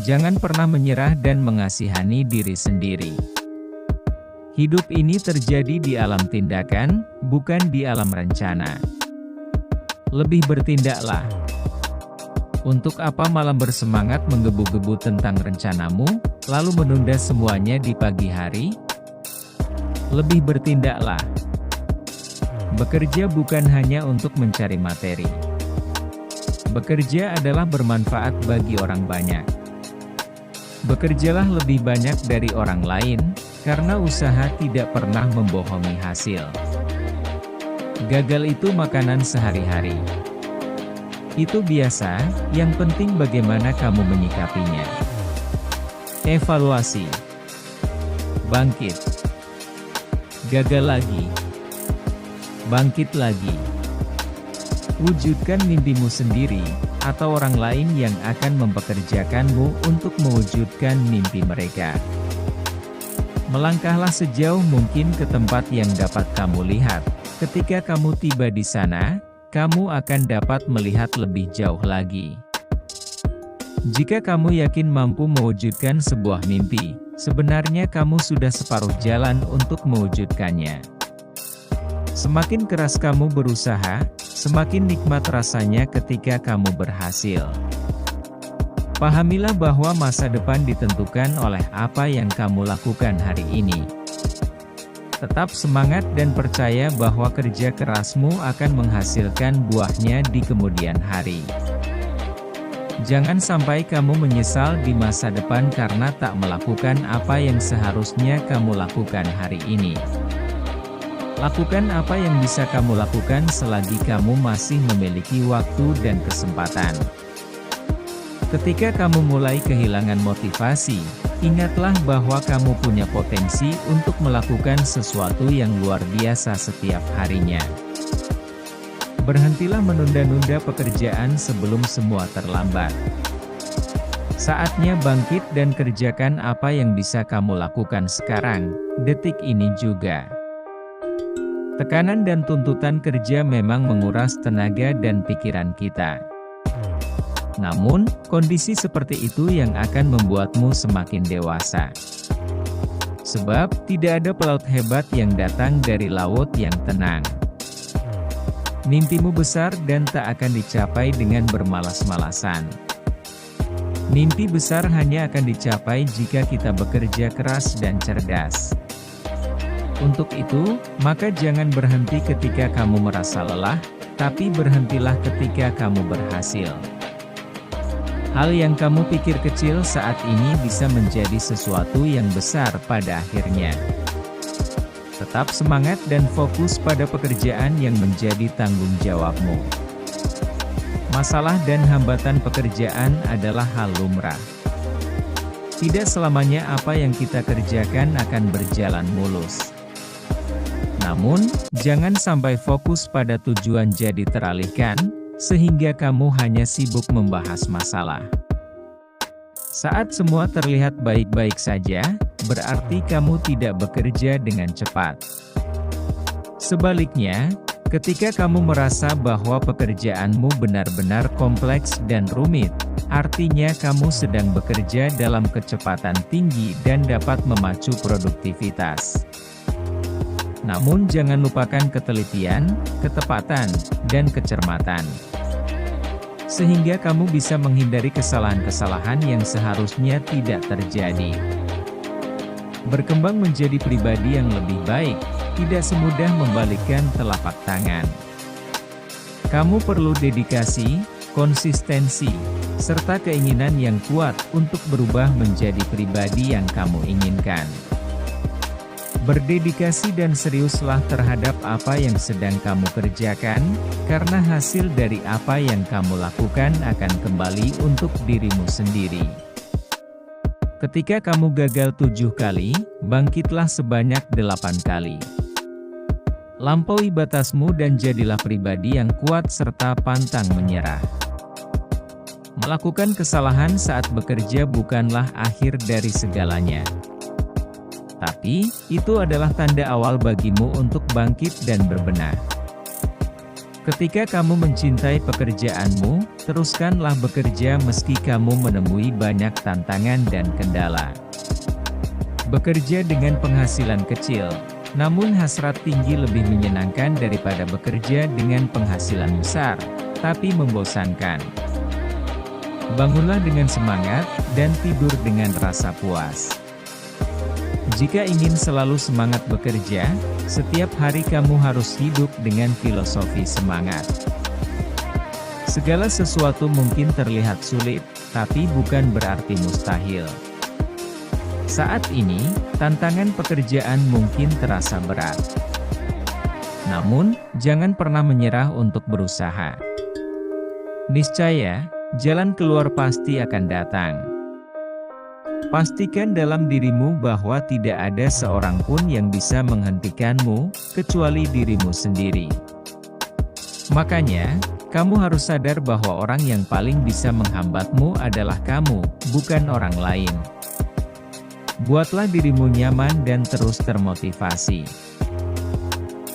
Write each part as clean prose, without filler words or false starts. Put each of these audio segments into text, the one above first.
Jangan pernah menyerah dan mengasihani diri sendiri. Hidup ini terjadi di alam tindakan, bukan di alam rencana. Lebih bertindaklah. Untuk apa malam bersemangat menggebu-gebu tentang rencanamu, lalu menunda semuanya di pagi hari? Lebih bertindaklah. Bekerja bukan hanya untuk mencari materi. Bekerja adalah bermanfaat bagi orang banyak. Bekerjalah lebih banyak dari orang lain, karena usaha tidak pernah membohongi hasil. Gagal itu makanan sehari-hari. Itu biasa, yang penting bagaimana kamu menyikapinya. Evaluasi. Bangkit. Gagal lagi. Bangkit lagi. Wujudkan mimpimu sendiri, atau orang lain yang akan mempekerjakanmu untuk mewujudkan mimpi mereka. Melangkahlah sejauh mungkin ke tempat yang dapat kamu lihat. Ketika kamu tiba di sana, kamu akan dapat melihat lebih jauh lagi. Jika kamu yakin mampu mewujudkan sebuah mimpi, sebenarnya kamu sudah separuh jalan untuk mewujudkannya. Semakin keras kamu berusaha, semakin nikmat rasanya ketika kamu berhasil. Pahamilah bahwa masa depan ditentukan oleh apa yang kamu lakukan hari ini. Tetap semangat dan percaya bahwa kerja kerasmu akan menghasilkan buahnya di kemudian hari. Jangan sampai kamu menyesal di masa depan karena tak melakukan apa yang seharusnya kamu lakukan hari ini. Lakukan apa yang bisa kamu lakukan selagi kamu masih memiliki waktu dan kesempatan. Ketika kamu mulai kehilangan motivasi, ingatlah bahwa kamu punya potensi untuk melakukan sesuatu yang luar biasa setiap harinya. Berhentilah menunda-nunda pekerjaan sebelum semua terlambat. Saatnya bangkit dan kerjakan apa yang bisa kamu lakukan sekarang, detik ini juga. Tekanan dan tuntutan kerja memang menguras tenaga dan pikiran kita. Namun, kondisi seperti itu yang akan membuatmu semakin dewasa. Sebab, tidak ada pelaut hebat yang datang dari laut yang tenang. Mimpimu besar dan tak akan dicapai dengan bermalas-malasan. Mimpi besar hanya akan dicapai jika kita bekerja keras dan cerdas. Untuk itu, maka jangan berhenti ketika kamu merasa lelah, tapi berhentilah ketika kamu berhasil. Hal yang kamu pikir kecil saat ini bisa menjadi sesuatu yang besar pada akhirnya. Tetap semangat dan fokus pada pekerjaan yang menjadi tanggung jawabmu. Masalah dan hambatan pekerjaan adalah hal lumrah. Tidak selamanya apa yang kita kerjakan akan berjalan mulus. Namun, jangan sampai fokus pada tujuan jadi teralihkan, sehingga kamu hanya sibuk membahas masalah. Saat semua terlihat baik-baik saja, berarti kamu tidak bekerja dengan cepat. Sebaliknya, ketika kamu merasa bahwa pekerjaanmu benar-benar kompleks dan rumit, artinya kamu sedang bekerja dalam kecepatan tinggi dan dapat memacu produktivitas. Namun jangan lupakan ketelitian, ketepatan, dan kecermatan. Sehingga kamu bisa menghindari kesalahan-kesalahan yang seharusnya tidak terjadi. Berkembang menjadi pribadi yang lebih baik, tidak semudah membalikkan telapak tangan. Kamu perlu dedikasi, konsistensi, serta keinginan yang kuat untuk berubah menjadi pribadi yang kamu inginkan. Berdedikasi dan seriuslah terhadap apa yang sedang kamu kerjakan, karena hasil dari apa yang kamu lakukan akan kembali untuk dirimu sendiri. Ketika kamu gagal 7 kali, bangkitlah sebanyak 8 kali. Lampaui batasmu dan jadilah pribadi yang kuat serta pantang menyerah. Melakukan kesalahan saat bekerja bukanlah akhir dari segalanya. Tapi, itu adalah tanda awal bagimu untuk bangkit dan berbenah. Ketika kamu mencintai pekerjaanmu, teruskanlah bekerja meski kamu menemui banyak tantangan dan kendala. Bekerja dengan penghasilan kecil, namun hasrat tinggi lebih menyenangkan daripada bekerja dengan penghasilan besar, tapi membosankan. Bangunlah dengan semangat, dan tidur dengan rasa puas. Jika ingin selalu semangat bekerja, setiap hari kamu harus hidup dengan filosofi semangat. Segala sesuatu mungkin terlihat sulit, tapi bukan berarti mustahil. Saat ini, tantangan pekerjaan mungkin terasa berat. Namun, jangan pernah menyerah untuk berusaha. Niscaya, jalan keluar pasti akan datang. Pastikan dalam dirimu bahwa tidak ada seorang pun yang bisa menghentikanmu, kecuali dirimu sendiri. Makanya, kamu harus sadar bahwa orang yang paling bisa menghambatmu adalah kamu, bukan orang lain. Buatlah dirimu nyaman dan terus termotivasi.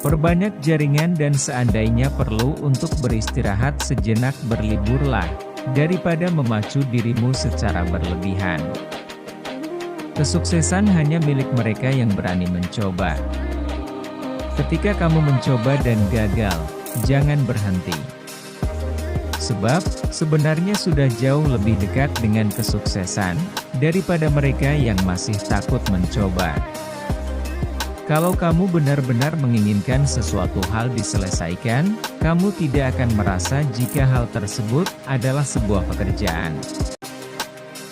Perbanyak jaringan dan seandainya perlu untuk beristirahat sejenak, berliburlah, daripada memacu dirimu secara berlebihan. Kesuksesan hanya milik mereka yang berani mencoba. Ketika kamu mencoba dan gagal, jangan berhenti. Sebab, sebenarnya sudah jauh lebih dekat dengan kesuksesan, daripada mereka yang masih takut mencoba. Kalau kamu benar-benar menginginkan sesuatu hal diselesaikan, kamu tidak akan merasa jika hal tersebut adalah sebuah pekerjaan.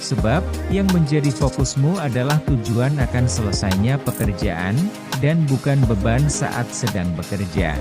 Sebab, yang menjadi fokusmu adalah tujuan akan selesainya pekerjaan, dan bukan beban saat sedang bekerja.